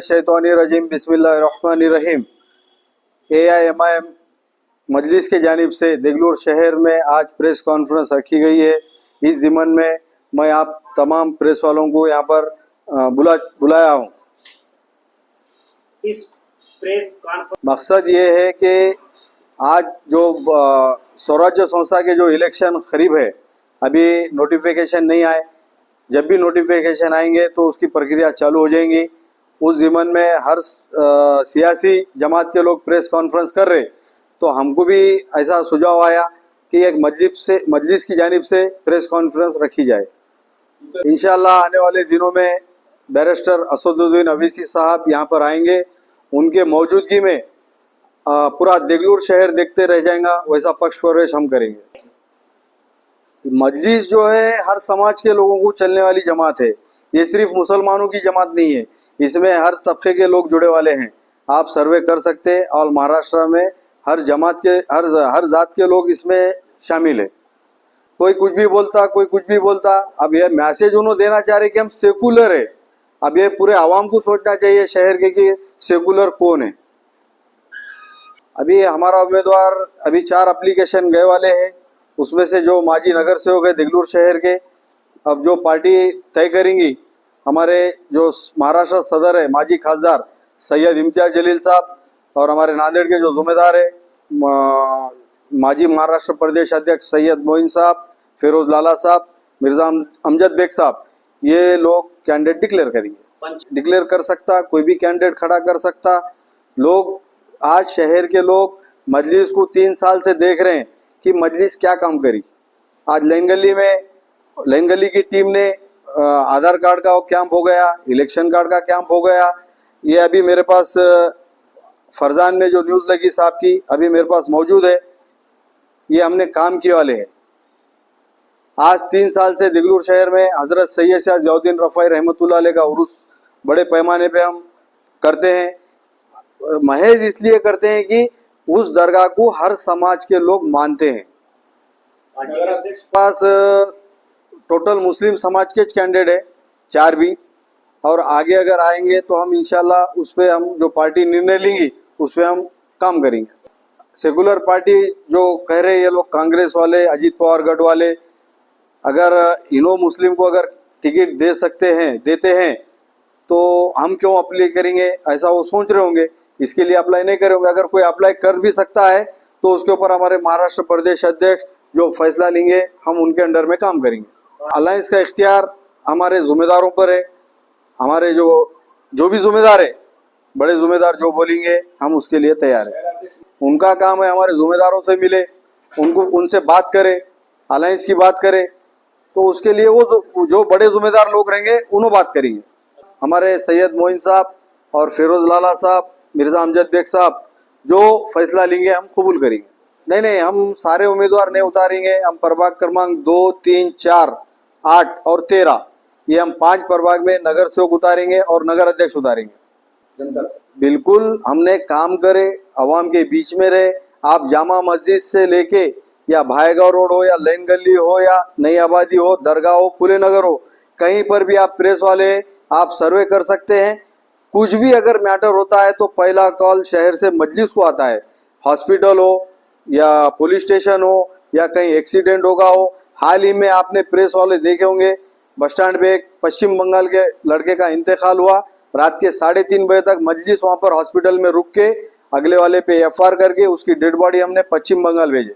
मिनश्शैतानिर्रजीम बिस्मिल्लाहिर्रहमानिर्रहीम। AIMIM मजलिस के जानिब से देगलूर शहर में आज प्रेस कॉन्फ्रेंस रखी गई है। इस ज़िमन में मैं आप तमाम प्रेस वालों को यहाँ पर बुलाया हूँ। इस प्रेस कॉन्फ्रेंस मकसद ये है कि आज जो स्वराज्य संस्था के जो इलेक्शन करीब है, अभी नोटिफिकेशन नहीं आए, जब भी नोटिफिकेशन आएंगे तो उसकी प्रक्रिया चालू हो जाएंगी। उस ज़िमन में हर सियासी जमात के लोग प्रेस कॉन्फ्रेंस कर रहे, तो हमको भी ऐसा सुझाव आया कि एक मजलिस की जानिब से प्रेस कॉन्फ्रेंस रखी जाए। इंशाअल्लाह आने वाले दिनों में बैरिस्टर असदुद्दीन अवीसी साहब यहाँ पर आएंगे। उनके मौजूदगी में पूरा देगलूर शहर देखते रह जाएगा, वैसा पक्ष प्रवेश हम करेंगे। मजलिस जो है हर समाज के लोगों को चलने वाली जमात है, ये सिर्फ मुसलमानों की जमात नहीं है, इसमें हर तबके के लोग जुड़े वाले हैं। आप सर्वे कर सकते हैं और महाराष्ट्र में हर जमात के हर जात के लोग इसमें शामिल है। कोई कुछ भी बोलता, कोई कुछ भी बोलता। अब ये मैसेज उन्होंने देना चाह रहे कि हम सेकुलर है। अब ये पूरे आवाम को सोचना चाहिए शहर के कि सेकुलर कौन है। अभी हमारा उम्मीदवार अभी 4 एप्लीकेशन गए वाले हैं, उसमें से जो माजी नगर सेवक है देगलूर शहर के, अब जो पार्टी तय करेंगी, हमारे जो महाराष्ट्र सदर है माजी खासदार सैयद इम्तियाज जलील साहब, और हमारे नांदेड़ के जो जुम्मेदार है माजी महाराष्ट्र प्रदेश अध्यक्ष सैयद मोइन साहब, फिरोज लाला साहब, मिर्जा अमजद बेग साहब, ये लोग कैंडिडेट डिक्लेयर करेंगे। डिक्लेयर कर सकता, कोई भी कैंडिडेट खड़ा कर सकता। लोग आज शहर के लोग मजलिस को 3 साल से देख रहे हैं कि मजलिस क्या काम करी। आज लैन गली की टीम ने आधार कार्ड का कैंप हो गया, इलेक्शन कार्ड का कैंप हो गया। ये अभी मेरे पास फरजान में जो न्यूज़ लगी साहब की अभी मेरे पास मौजूद है, ये हमने काम किए वाले हैं। आज 3 साल से देगलूर शहर में हज़रत सैयद शाह जौद्दीन रफ़ाई रहमतुल्लाह अलैह का उर्स बड़े पैमाने पे हम करते हैं। महज इसलिए करते हैं कि उस दरगाह को हर समाज के लोग मानते हैं। पास टोटल मुस्लिम समाज के कैंडिडेट है 4 भी, और आगे अगर आएंगे तो हम इंशाल्लाह उस पर हम जो पार्टी निर्णय लेंगी उस पर हम काम करेंगे। सेकुलर पार्टी जो कह रहे ये लोग कांग्रेस वाले, अजीत पवार गढ़ वाले, अगर इनो मुस्लिम को अगर टिकट दे सकते हैं, देते हैं, तो हम क्यों अप्लाई करेंगे, ऐसा वो सोच रहे होंगे, इसके लिए अप्लाई नहीं करेंगे। अगर कोई अप्लाई कर भी सकता है तो उसके ऊपर हमारे महाराष्ट्र प्रदेश अध्यक्ष जो फैसला लेंगे हम उनके अंडर में काम करेंगे। अलायंस का इख्तियार हमारे ज़िम्मेदारों पर है। हमारे जो भी ज़िम्मेदार है, बड़े ज़िम्मेदार जो बोलेंगे हम उसके लिए तैयार हैं। उनका काम है हमारे ज़िम्मेदारों से मिले, उनसे बात करें, अलायंस की बात करें, तो उसके लिए वो जो बड़े ज़िम्मेदार लोग रहेंगे उन्होंने बात करेंगे। हमारे सैयद मोइन साहब और फिरोज लाला साहब, मिर्जा अमजद बेग साहब जो फैसला लेंगे हम कबूल करेंगे। नहीं, हम सारे उम्मीदवार नहीं उतारेंगे। हम प्रभाग क्रमांक 2, 3, 4, 8 और 13, ये हम 5 प्रभाग में नगर सेवक उतारेंगे और नगर अध्यक्ष उतारेंगे। जनता से बिल्कुल हमने काम करे, अवाम के बीच में रहे। आप जामा मस्जिद से लेके या भाईगांव रोड हो या लैन गली हो या नई आबादी हो, दरगाह हो, फुले नगर हो, कहीं पर भी आप प्रेस वाले आप सर्वे कर सकते हैं। कुछ भी अगर मैटर होता है तो पहला कॉल शहर से मजलिस को आता है। हॉस्पिटल हो या पुलिस स्टेशन हो या कहीं एक्सीडेंट होगा हो। हाल ही में आपने प्रेस वाले देखे होंगे, बस स्टैंड पे एक पश्चिम बंगाल के लड़के का इंतकाल हुआ। रात के 3:30 बजे तक मजलिस वहाँ पर हॉस्पिटल में रुक के अगले वाले पे FR करके उसकी डेड बॉडी हमने पश्चिम बंगाल भेजे।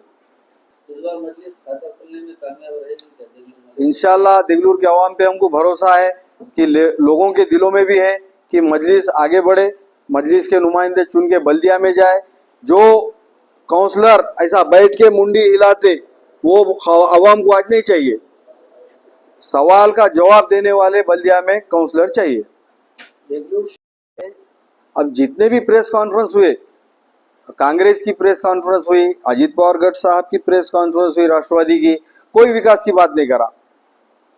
इंशाल्लाह देगलूर के अवाम पे हमको भरोसा है कि लोगों के दिलों में भी है कि मजलिस आगे बढ़े, मजलिस के नुमाइंदे चुन के बल्दिया में जाए। जो काउंसलर ऐसा बैठ के मुंडी हिलाते वो अवाम को आज नहीं चाहिए। सवाल का जवाब देने वाले बल्दिया में काउंसलर चाहिए। अब जितने भी प्रेस कॉन्फ्रेंस हुए, कांग्रेस की प्रेस कॉन्फ्रेंस हुई, अजीत पवार गढ़ साहब की प्रेस कॉन्फ्रेंस हुई, राष्ट्रवादी की, कोई विकास की बात नहीं करा।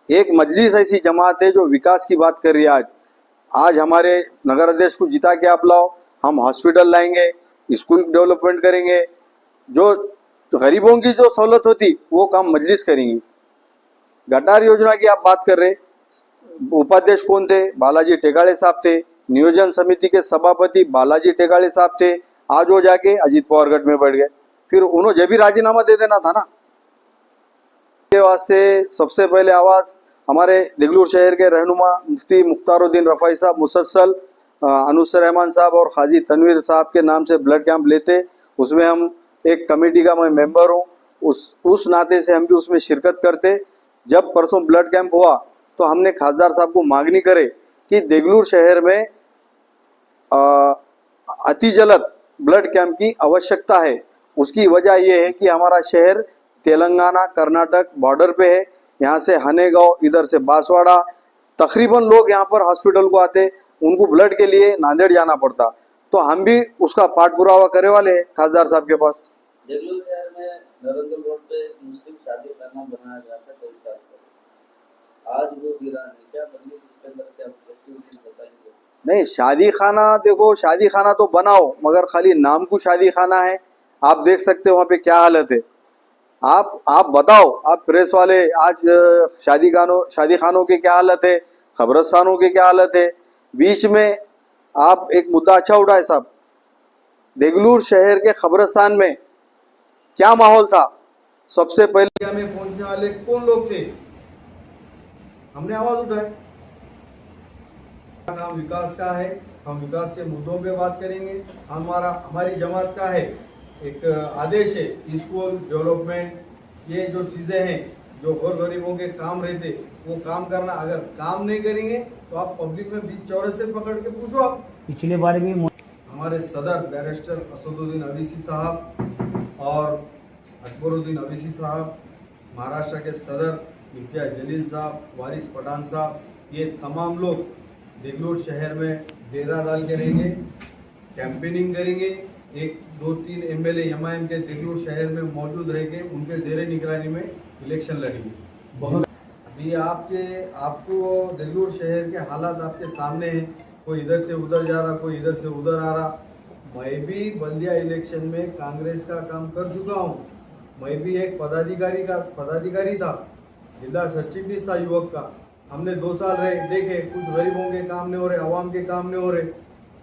एक मजलिस ऐसी जमात है जो विकास की बात कर रही है। आज हमारे नगर अध्यक्ष को जिता के आप लाओ, हम हॉस्पिटल लाएंगे, स्कूल डेवलपमेंट करेंगे, जो गरीबों की जो सहूलत होती वो काम मजलिस करेंगी। गटार योजना की आप बात कर रहे, उपाध्यक्ष कौन थे? बालाजी टेकाड़े साहब थे। नियोजन समिति के सभापति बालाजी टेकाड़ी साहब थे, आज वो जाके अजीत पवार गढ़ में बैठ गए। फिर उन्होंने जब भी राजीनामा दे देना था ना। के वास्ते सबसे पहले आवाज़ हमारे देगलूर शहर के रहनुमा मुफ्ती मुख्तारुद्दीन रफ़ाई साहब मुसलसल अनुसर रहमान साहब और हाजी तनवीर साहब के नाम से ब्लड कैंप लेते। उसमें हम एक कमेटी का मैं मेंबर हूँ, उस नाते से हम भी उसमें शिरकत करते। जब परसों ब्लड कैंप हुआ तो हमने खासदार साहब को मांगनी करे कि देगलूर शहर में अति जल्द ब्लड कैंप की आवश्यकता है। उसकी वजह यह है कि हमारा शहर तेलंगाना कर्नाटक बॉर्डर पे है। यहाँ से हनेगांव, इधर से बांसवाड़ा, तकरीबन लोग यहाँ पर हॉस्पिटल को आते, उनको ब्लड के लिए नांदेड़ जाना पड़ता। तो हम भी उसका पाठ पुरावा करे वाले हैं खासदार साहब के पास। देगलूर शहर में नरेंद्र रोड पे मुस्लिम शादी खाना बनाया गया था कई साल पहले, आज वो वीरान है। क्या बदली इसके अंदर, क्या बताएंगे? नहीं, शादी खाना देखो, शादी खाना तो बनाओ मगर खाली नाम को शादी खाना है। आप देख सकते हो वहाँ पे क्या हालत है। आप बताओ, आप प्रेस वाले, आज शादी खानों की क्या हालत है, कब्रस्तानों की क्या हालत है। बीच में आप एक मुद्दा अच्छा उठाए साहब, देगलूर शहर के कब्रस्तान में क्या माहौल था। सबसे पहले हमें पहुंचने वाले कौन लोग थे, हमने आवाज उठाई। काम विकास का है, हम विकास के मुद्दों पे बात करेंगे। हमारी जमात का है एक आदेश है, स्कूल डेवलपमेंट, ये जो चीज़ें हैं जो गरीबों के काम रहते वो काम करना। अगर काम नहीं करेंगे तो आप पब्लिक में बीच चौरस्ते पकड़ के पूछो। आप पिछले बार भी हमारे सदर बैरिस्टर असदुद्दीन अवीसी साहब और अकबरुद्दीन अवीसी साहब, महाराष्ट्र के सदर मिर्जा जलील साहब, वारिस पठान साहब, ये तमाम लोग देगलूर शहर में डेरा डाल के रहेंगे, कैंपेनिंग करेंगे। 1, 2, 3 एमएलए एमआईएम के देगलूर शहर में मौजूद रहेंगे, उनके ज़ेरे निगरानी में इलेक्शन लड़ेंगे। बहुत अभी आपको देगलूर शहर के हालात आपके सामने हैं। कोई इधर से उधर जा रहा, कोई इधर से उधर आ रहा। मैं भी बल्दिया इलेक्शन में कांग्रेस का काम कर चुका हूँ। मैं भी एक पदाधिकारी था, जिला सचिव था युवक का। हमने 2 साल रहे, देखे कुछ गरीबों के काम नहीं हो रहे, आवाम के काम नहीं हो रहे।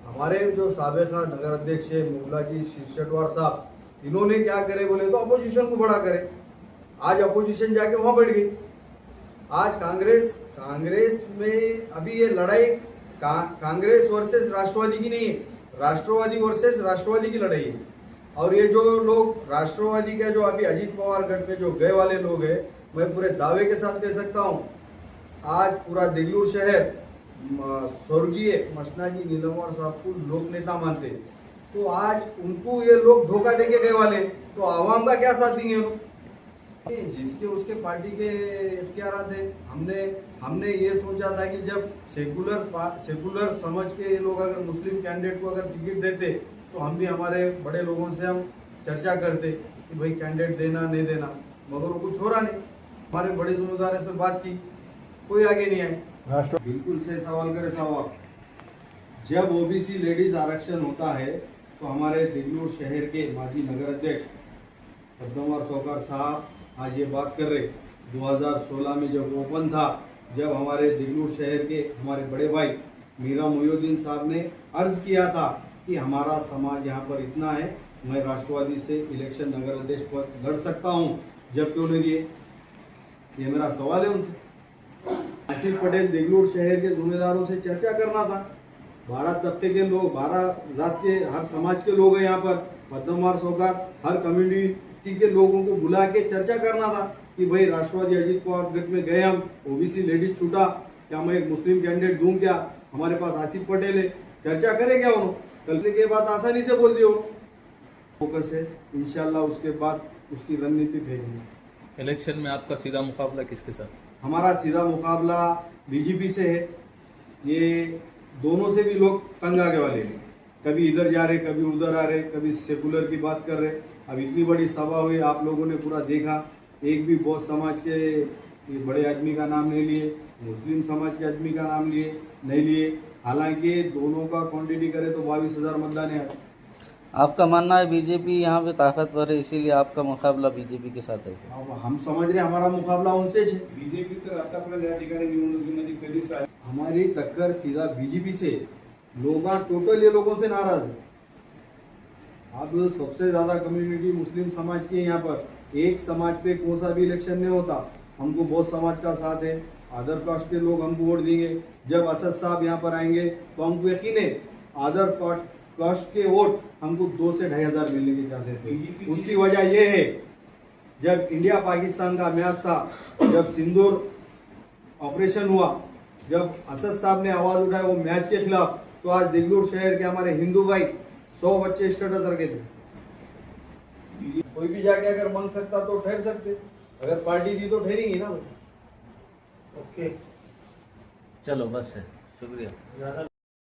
हमारे जो साबिका नगर अध्यक्ष है मुगलाजी शिरशटवार साहब, इन्होंने क्या करे बोले तो अपोजिशन को बड़ा करे। आज अपोजिशन जाके वहां बैठ गई। आज कांग्रेस में अभी ये लड़ाई कांग्रेस वर्सेस राष्ट्रवादी की नहीं है, राष्ट्रवादी वर्सेस राष्ट्रवादी की लड़ाई है। और ये जो लोग राष्ट्रवादी के जो अभी अजीत पवार गढ़ में जो गए वाले लोग हैं, मैं पूरे दावे के साथ कह सकता हूँ आज पूरा देगलूर शहर स्वर्गीय मशनाजी नीलमवार साहब को लोक नेता मानते, तो आज उनको ये लोग धोखा देके गए वाले, तो आवाम का क्या साथ देंगे लोग? जिसके उसके पार्टी के इख्तियारात है। हमने ये सोचा था कि जब सेकुलर समझ के ये लोग अगर मुस्लिम कैंडिडेट को अगर टिकट देते तो हम भी हमारे बड़े लोगों से हम चर्चा करते कि भाई कैंडिडेट देना नहीं देना, मगर वो कुछ हो रहा नहीं। हमारे बड़े जिम्मेदारों से बात की, कोई आगे नहीं आए। बिल्कुल से सवाल करे सवाल, जब ओबीसी लेडीज आरक्षण होता है तो हमारे देगलूर शहर के माजी नगर अध्यक्ष पद्मवार सौकार साहब आज ये बात कर रहे, 2016 में जब ओपन था, जब हमारे देगलूर शहर के हमारे बड़े भाई मीरा मोहिउद्दीन साहब ने अर्ज किया था कि हमारा समाज यहाँ पर इतना है, मैं राष्ट्रवादी से इलेक्शन नगर अध्यक्ष पर लड़ सकता हूँ, जब क्यों नहीं दिए? ये मेरा सवाल है उनसे। आसिफ पटेल देगलूर शहर के जिम्मेदारों से चर्चा करना था। 12 तबके के लोग, 12 जात के, हर समाज के लोग हैं यहाँ पर। पद्मवार सौकार हर कम्युनिटी के लोगों को बुला के चर्चा करना था कि भाई राष्ट्रवादी अजीत पवार गढ़ में गए हम, ओबीसी लेडीज छूटा, क्या मैं एक मुस्लिम कैंडिडेट दूं? क्या हमारे पास आसिफ पटेल है, चर्चा करें क्या उन्होंने? कल के बाद आसानी से बोल दियो। फोकस है, इंशाल्लाह उसके बाद उसकी रणनीति फेंकेंगे। इलेक्शन में आपका सीधा मुकाबला किसके साथ? हमारा सीधा मुकाबला बीजेपी से है। ये दोनों से भी लोग तंग आगे वाले हैं, कभी इधर जा रहे, कभी उधर आ रहे, कभी सेकुलर की बात कर रहे। अब इतनी बड़ी सभा हुई, आप लोगों ने पूरा देखा, एक भी बौद्ध समाज के बड़े आदमी का नाम नहीं लिए, मुस्लिम समाज के आदमी का नाम नहीं लिए। हालांकि दोनों का क्वांटिटी करे तो 22,000 मतदान है। आपका मानना है बीजेपी यहाँ पे ताकतवर है, इसीलिए आपका मुकाबला बीजेपी के साथ है? अब हम समझ रहे हमारा मुकाबला उनसे है। बीजेपी तर आतापर्यंत या ठिकाणी निवडणुकीमध्ये कधीच आहे, हमारी टक्कर सीधा बीजेपी से। लोग टोटल ये लोगों से नाराज है। अब सबसे ज़्यादा कम्युनिटी मुस्लिम समाज की है यहाँ पर। एक समाज पे कौन सा भी इलेक्शन नहीं होता, हमको बहुत समाज का साथ है। अदर कास्ट के लोग हमको वोट देंगे। जब असद साहब यहाँ पर आएंगे तो हमको यकीन है अदर कास्ट के वोट हमको 2 से 2,500 मिलने के चांसेस है। उसकी वजह ये है, जब इंडिया पाकिस्तान का मैच था, जब सिंदूर ऑपरेशन हुआ, जब असद साहब ने आवाज़ उठाई वो मैच के खिलाफ, तो आज देगलूर शहर के हमारे हिंदू भाई 100 बच्चे स्टेटस रखे थे। कोई भी जाके अगर मांग सकता तो ठहर सकते, अगर पार्टी दी तो ठहरेंगी ना। ओके, चलो बस है, शुक्रिया।